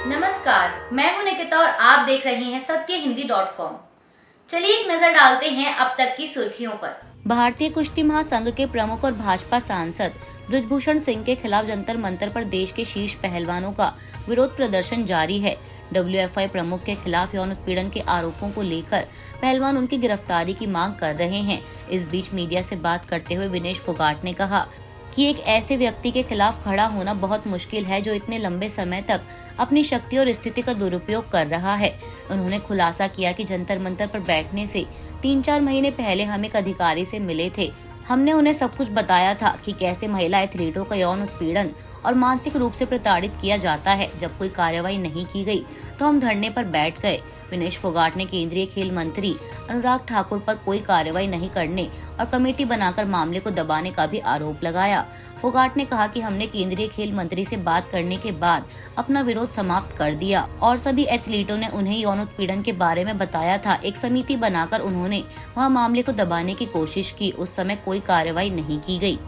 नमस्कार, मैं हूं निकिता और आप देख रहे हैं सत्यहिंदी.com। चलिए एक नजर डालते हैं अब तक की सुर्खियों पर। भारतीय कुश्ती महासंघ के प्रमुख और भाजपा सांसद बृजभूषण सिंह के खिलाफ जंतर मंतर पर देश के शीर्ष पहलवानों का विरोध प्रदर्शन जारी है। WFI प्रमुख के खिलाफ यौन उत्पीड़न के आरोपों को लेकर पहलवान उनकी गिरफ्तारी की मांग कर रहे हैं। इस बीच मीडिया से बात करते हुए विनेश फोगाट ने कहा कि एक ऐसे व्यक्ति के खिलाफ खड़ा होना बहुत मुश्किल है जो इतने लंबे समय तक अपनी शक्ति और स्थिति का दुरुपयोग कर रहा है। उन्होंने खुलासा किया कि जंतर मंतर पर बैठने से 3-4 महीने पहले हम एक अधिकारी से मिले थे। हमने उन्हें सब कुछ बताया था कि कैसे महिला एथलीटों का यौन उत्पीड़न और मानसिक रूप से प्रताड़ित किया जाता है। जब कोई कार्रवाई नहीं की गई तो हम धरने पर बैठ गए। विनेश फोगाट ने केंद्रीय खेल मंत्री अनुराग ठाकुर पर कोई कार्रवाई नहीं करने और कमेटी बनाकर मामले को दबाने का भी आरोप लगाया। फोगाट ने कहा कि हमने केंद्रीय खेल मंत्री से बात करने के बाद अपना विरोध समाप्त कर दिया और सभी एथलीटों ने उन्हें यौन उत्पीड़न के बारे में बताया था। एक समिति बनाकर उन्होंने वहां मामले को दबाने की कोशिश की। उस समय कोई कार्रवाई नहीं की गई।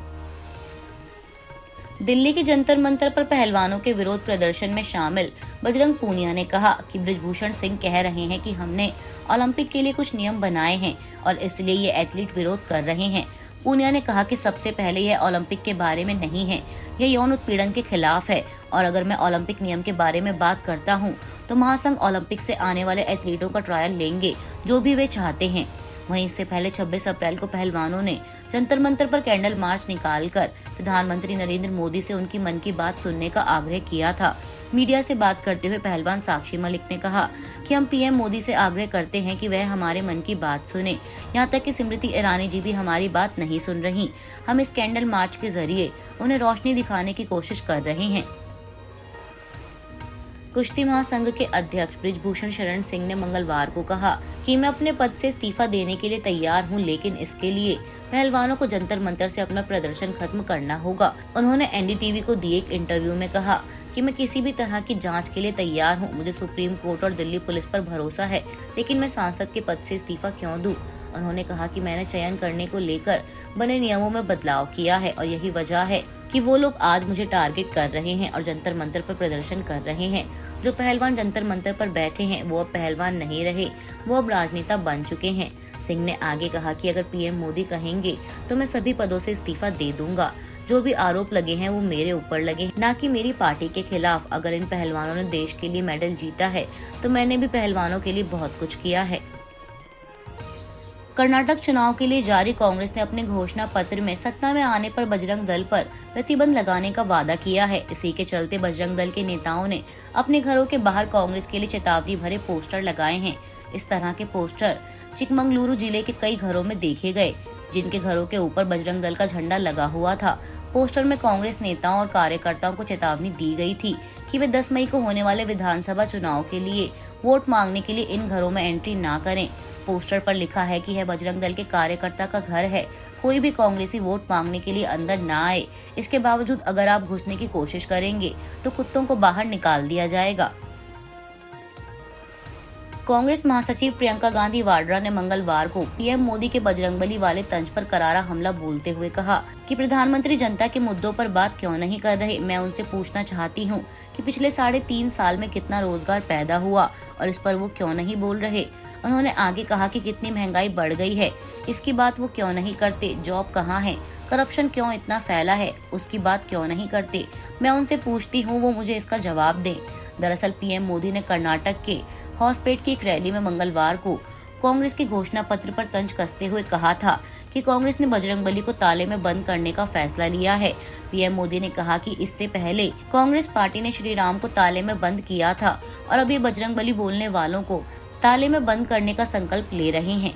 दिल्ली के जंतर मंतर पर पहलवानों के विरोध प्रदर्शन में शामिल बजरंग पूनिया ने कहा कि बृजभूषण सिंह कह रहे हैं कि हमने ओलंपिक के लिए कुछ नियम बनाए हैं और इसलिए ये एथलीट विरोध कर रहे हैं। पूनिया ने कहा कि सबसे पहले यह ओलंपिक के बारे में नहीं है, यह यौन उत्पीड़न के खिलाफ है और अगर मैं ओलंपिक नियम के बारे में बात करता हूँ तो महासंघ ओलंपिक से आने वाले एथलीटों का ट्रायल लेंगे जो भी वे चाहते हैं। वहीं इससे पहले 26 अप्रैल को पहलवानों ने जंतर मंतर पर कैंडल मार्च निकालकर प्रधानमंत्री नरेंद्र मोदी से उनकी मन की बात सुनने का आग्रह किया था। मीडिया से बात करते हुए पहलवान साक्षी मलिक ने कहा कि हम पीएम मोदी से आग्रह करते हैं कि वह हमारे मन की बात सुने। यहाँ तक कि स्मृति ईरानी जी भी हमारी बात नहीं सुन रही। हम इस कैंडल मार्च के जरिए उन्हें रोशनी दिखाने की कोशिश कर रहे हैं। कुश्ती महासंघ के अध्यक्ष बृजभूषण शरण सिंह ने मंगलवार को कहा कि मैं अपने पद से इस्तीफा देने के लिए तैयार हूं, लेकिन इसके लिए पहलवानों को जंतर मंतर से अपना प्रदर्शन खत्म करना होगा। उन्होंने NDTV को दिए एक इंटरव्यू में कहा कि मैं किसी भी तरह की जांच के लिए तैयार हूं। मुझे सुप्रीम कोर्ट और दिल्ली पुलिस पर भरोसा है, लेकिन मैं सांसद के पद से इस्तीफा क्यों दूं? उन्होंने कहा कि मैंने चयन करने को लेकर बने नियमों में बदलाव किया है और यही वजह है कि वो लोग आज मुझे टारगेट कर रहे हैं और जंतर मंतर पर प्रदर्शन कर रहे हैं। जो पहलवान जंतर मंतर पर बैठे हैं वो अब पहलवान नहीं रहे, वो अब राजनेता बन चुके हैं। सिंह ने आगे कहा कि अगर पीएम मोदी कहेंगे तो मैं सभी पदों से इस्तीफा दे दूंगा। जो भी आरोप लगे हैं वो मेरे ऊपर लगे, ना कि मेरी पार्टी के खिलाफ। अगर इन पहलवानों ने देश के लिए मेडल जीता है तो मैंने भी पहलवानों के लिए बहुत कुछ किया है। कर्नाटक चुनाव के लिए जारी कांग्रेस ने अपने घोषणा पत्र में सत्ता में आने पर बजरंग दल पर प्रतिबंध लगाने का वादा किया है। इसी के चलते बजरंग दल के नेताओं ने अपने घरों के बाहर कांग्रेस के लिए चेतावनी भरे पोस्टर लगाए हैं। इस तरह के पोस्टर चिकमंगलुरु जिले के कई घरों में देखे गए, जिनके घरों के ऊपर बजरंग दल का झंडा लगा हुआ था। पोस्टर में कांग्रेस नेताओं और कार्यकर्ताओं को चेतावनी दी गई थी कि वे 10 मई को होने वाले विधानसभा चुनाव के लिए वोट मांगने के लिए इन घरों में एंट्री ना करें। पोस्टर पर लिखा है कि यह बजरंग दल के कार्यकर्ता का घर है, कोई भी कांग्रेसी वोट मांगने के लिए अंदर ना आए। इसके बावजूद अगर आप घुसने की कोशिश करेंगे तो कुत्तों को बाहर निकाल दिया जाएगा। कांग्रेस महासचिव प्रियंका गांधी वाड्रा ने मंगलवार को पीएम मोदी के बजरंगबली वाले तंज पर करारा हमला बोलते हुए कहा कि प्रधानमंत्री जनता के मुद्दों पर बात क्यों नहीं कर रहे। मैं उनसे पूछना चाहती हूं कि पिछले 3.5 साल में कितना रोजगार पैदा हुआ और इस पर वो क्यों नहीं बोल रहे। उन्होंने आगे कहा कि कितनी महंगाई बढ़ गई है, इसकी बात वो क्यों नहीं करते। जॉब कहाँ है, करप्शन क्यों इतना फैला है, उसकी बात क्यों नहीं करते। मैं उनसे पूछती हूँ, वो मुझे इसका जवाब दें। दरअसल पीएम मोदी ने कर्नाटक के हॉसपेट की एक रैली में मंगलवार को कांग्रेस के घोषणा पत्र पर तंज कसते हुए कहा था कि कांग्रेस ने बजरंगबली को ताले में बंद करने का फैसला लिया है। पीएम मोदी ने कहा कि इससे पहले कांग्रेस पार्टी ने श्री राम को ताले में बंद किया था और अब ये बजरंगबली बोलने वालों को ताले में बंद करने का संकल्प ले रहे हैं।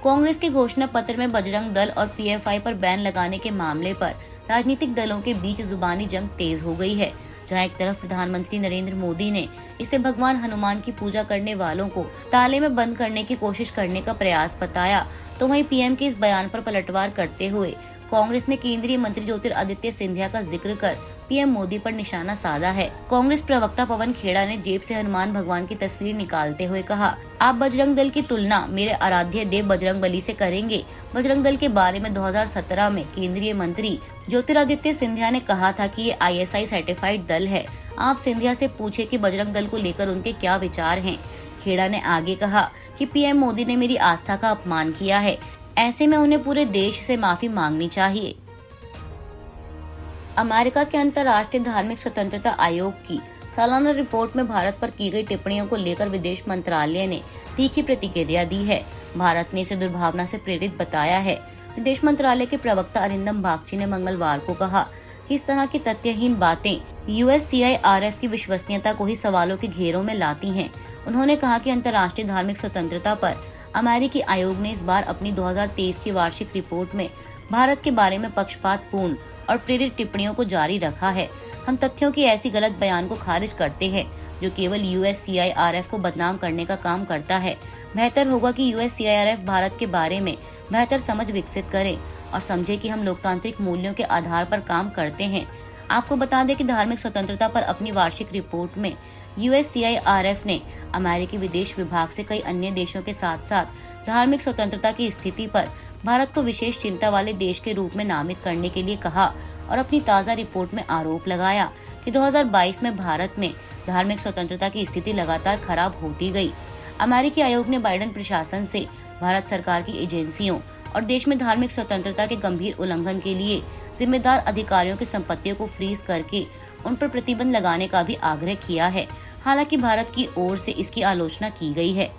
कांग्रेस के घोषणा पत्र में बजरंग दल और PFI पर बैन लगाने के मामले पर राजनीतिक दलों के बीच जुबानी जंग तेज हो गई है। जहां एक तरफ प्रधानमंत्री नरेंद्र मोदी ने इसे भगवान हनुमान की पूजा करने वालों को ताले में बंद करने की कोशिश करने का प्रयास बताया, तो वहीं पीएम के इस बयान पर पलटवार करते हुए कांग्रेस ने केंद्रीय मंत्री ज्योतिरादित्य सिंधिया का जिक्र कर पीएम मोदी पर निशाना साधा है। कांग्रेस प्रवक्ता पवन खेड़ा ने जेब से हनुमान भगवान की तस्वीर निकालते हुए कहा, आप बजरंग दल की तुलना मेरे आराध्य देव बजरंगबली से करेंगे। बजरंग दल के बारे में 2017 में केंद्रीय मंत्री ज्योतिरादित्य सिंधिया ने कहा था कि ये ISI सर्टिफाइड दल है। आप सिंधिया से पूछे कि बजरंग दल को लेकर उनके क्या विचार हैं। खेड़ा ने आगे कहा कि PM मोदी ने मेरी आस्था का अपमान किया है, ऐसे में उन्हें पूरे देश से माफी मांगनी चाहिए। अमेरिका के अंतर्राष्ट्रीय धार्मिक स्वतंत्रता आयोग की सालाना रिपोर्ट में भारत पर की गई टिप्पणियों को लेकर विदेश मंत्रालय ने तीखी प्रतिक्रिया दी है। भारत ने इसे दुर्भावना से प्रेरित बताया है। विदेश मंत्रालय के प्रवक्ता अरिंदम बागची ने मंगलवार को कहा कि इस तरह की तथ्यहीन बातें USCIRF की विश्वसनीयता को ही सवालों के घेरों में लाती हैं। उन्होंने कहा कि अंतर्राष्ट्रीय धार्मिक स्वतंत्रता पर अमेरिकी आयोग ने इस बार अपनी 2023 की वार्षिक रिपोर्ट में भारत के बारे में पक्षपातपूर्ण और प्रेरित टिप्पणियों को जारी रखा है। हम तथ्यों की ऐसी गलत बयान को खारिज करते हैं जो केवल USCIRF को बदनाम करने का काम करता है। बेहतर होगा कि USCIRF भारत के बारे में बेहतर समझ विकसित करे और समझे कि हम लोकतांत्रिक मूल्यों के आधार पर काम करते हैं। आपको बता दें कि धार्मिक स्वतंत्रता पर अपनी वार्षिक रिपोर्ट में USCIRF ने अमेरिकी विदेश विभाग से कई अन्य देशों के साथ साथ धार्मिक स्वतंत्रता की स्थिति पर भारत को विशेष चिंता वाले देश के रूप में नामित करने के लिए कहा और अपनी ताज़ा रिपोर्ट में आरोप लगाया कि 2022 में भारत में धार्मिक स्वतंत्रता की स्थिति लगातार खराब होती गई। अमेरिकी आयोग ने बाइडेन प्रशासन से भारत सरकार की एजेंसियों और देश में धार्मिक स्वतंत्रता के गंभीर उल्लंघन के लिए जिम्मेदार अधिकारियों की संपत्तियों को फ्रीज करके उन पर प्रतिबंध लगाने का भी आग्रह किया है। हालांकि भारत की ओर से इसकी आलोचना की गई है।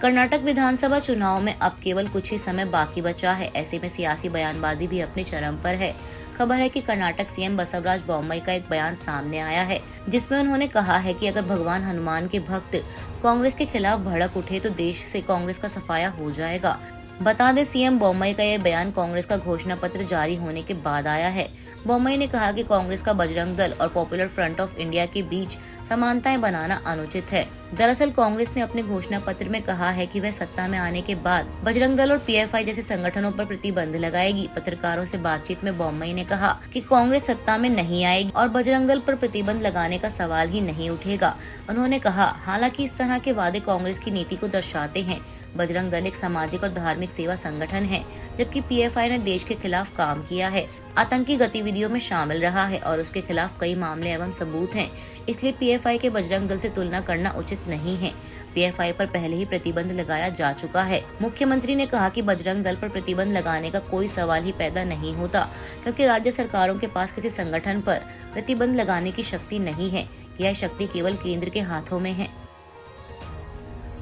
कर्नाटक विधानसभा चुनाव में अब केवल कुछ ही समय बाकी बचा है। ऐसे में सियासी बयानबाजी भी अपने चरम पर है। खबर है कि कर्नाटक CM बसवराज बोम्मई का एक बयान सामने आया है जिसमें उन्होंने कहा है कि अगर भगवान हनुमान के भक्त कांग्रेस के खिलाफ भड़क उठे तो देश से कांग्रेस का सफाया हो जाएगा। बता दें CM बोम्मई का यह बयान कांग्रेस का घोषणा पत्र जारी होने के बाद आया है। बोम्मई ने कहा कि कांग्रेस का बजरंग दल और पॉपुलर फ्रंट ऑफ इंडिया के बीच समानताएं बनाना अनुचित है। दरअसल कांग्रेस ने अपने घोषणा पत्र में कहा है कि वह सत्ता में आने के बाद बजरंग दल और PFI जैसे संगठनों पर प्रतिबंध लगाएगी। पत्रकारों से बातचीत में बोम्मई ने कहा कि कांग्रेस सत्ता में नहीं आएगी और बजरंग दल पर प्रतिबंध लगाने का सवाल ही नहीं उठेगा। उन्होंने कहा, हालांकि इस तरह के वादे कांग्रेस की नीति को दर्शाते हैं। बजरंग दल एक सामाजिक और धार्मिक सेवा संगठन है, जबकि PFI ने देश के खिलाफ काम किया है, आतंकी गतिविधियों में शामिल रहा है और उसके खिलाफ कई मामले एवं सबूत हैं। इसलिए PFI के बजरंग दल से तुलना करना उचित नहीं है। PFI पर पहले ही प्रतिबंध लगाया जा चुका है। मुख्यमंत्री ने कहा कि बजरंग दल पर प्रतिबंध लगाने का कोई सवाल ही पैदा नहीं होता, क्योंकि राज्य सरकारों के पास किसी संगठन पर प्रतिबंध लगाने की शक्ति नहीं है। यह शक्ति केवल केंद्र के हाथों में है।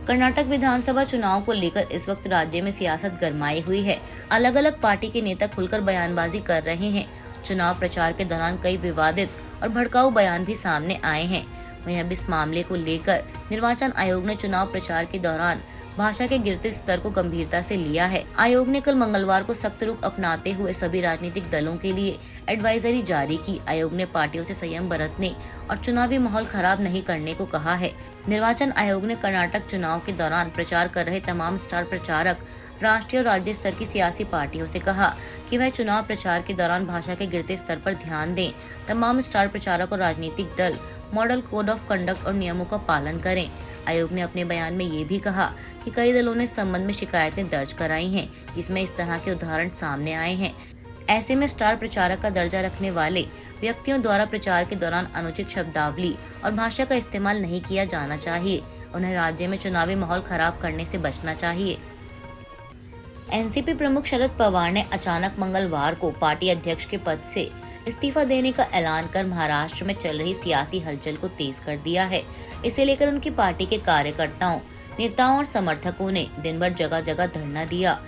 कर्नाटक विधानसभा चुनाव को लेकर इस वक्त राज्य में सियासत गरमाई हुई है। अलग अलग पार्टी के नेता खुलकर बयानबाजी कर रहे हैं। चुनाव प्रचार के दौरान कई विवादित और भड़काऊ बयान भी सामने आए हैं। वहीं अब इस मामले को लेकर निर्वाचन आयोग ने चुनाव प्रचार के दौरान भाषा के गिरते स्तर को गंभीरता से लिया है। आयोग ने कल मंगलवार को सख्त रुख अपनाते हुए सभी राजनीतिक दलों के लिए एडवाइजरी जारी की। आयोग ने पार्टियों से संयम बरतने और चुनावी माहौल खराब नहीं करने को कहा है। निर्वाचन आयोग ने कर्नाटक चुनाव के दौरान प्रचार कर रहे तमाम स्टार प्रचारक, राष्ट्रीय और राज्य स्तर की सियासी पार्टियों से कहा कि वह चुनाव प्रचार के दौरान भाषा के गिरते स्तर पर ध्यान दें। तमाम स्टार प्रचारक और राजनीतिक दल मॉडल कोड ऑफ कंडक्ट और नियमों का पालन करें। आयोग ने अपने बयान में ये भी कहा कि कई दलों ने इस संबंध में शिकायतें दर्ज कराई हैं, जिसमें इस तरह के उदाहरण सामने आए हैं। ऐसे में स्टार प्रचारक का दर्जा रखने वाले व्यक्तियों द्वारा प्रचार के दौरान अनुचित शब्दावली और भाषा का इस्तेमाल नहीं किया जाना चाहिए। उन्हें राज्य में चुनावी माहौल खराब करने से बचना चाहिए। एनसीपी प्रमुख शरद पवार ने अचानक मंगलवार को पार्टी अध्यक्ष के पद से इस्तीफा देने का ऐलान कर महाराष्ट्र में चल रही सियासी हलचल को तेज कर दिया है। इसे लेकर उनकी पार्टी के कार्यकर्ताओं, नेताओं और समर्थकों ने दिन भर जगह जगह धरना दिया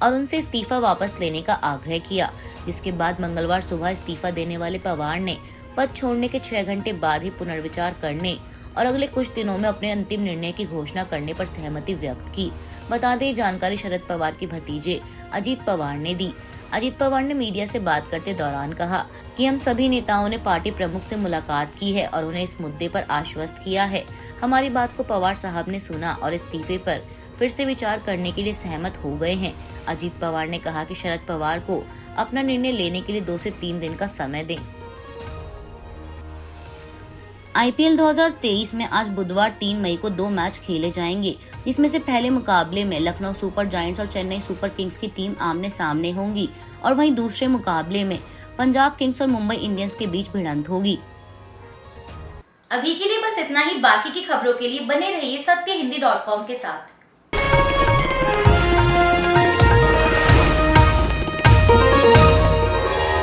और उनसे इस्तीफा वापस लेने का आग्रह किया। जिसके बाद मंगलवार सुबह इस्तीफा देने वाले पवार ने पद छोड़ने के 6 घंटे बाद ही पुनर्विचार करने और अगले कुछ दिनों में अपने अंतिम निर्णय की घोषणा करने पर सहमति व्यक्त की। बता दें, जानकारी शरद पवार के भतीजे अजीत पवार ने दी। अजीत पवार ने मीडिया से बात करते दौरान कहा कि हम सभी नेताओं ने पार्टी प्रमुख से मुलाकात की है और उन्हें इस मुद्दे पर आश्वस्त किया है। हमारी बात को पवार साहब ने सुना और इस्तीफे पर फिर से विचार करने के लिए सहमत हो गए हैं। अजीत पवार ने कहा कि शरद पवार को अपना निर्णय लेने के लिए 2 से 3 दिन का समय दें। IPL 2023 में आज बुधवार 3 मई को 2 मैच खेले जाएंगे, जिसमें से पहले मुकाबले में लखनऊ सुपर जायंट्स और चेन्नई सुपर किंग्स की टीम आमने सामने होंगी और वहीं दूसरे मुकाबले में पंजाब किंग्स और मुंबई इंडियंस के बीच भिड़ंत होगी। अभी के लिए बस इतना ही। बाकी की खबरों के लिए बने रहिए सत्यहिंदी.com के साथ।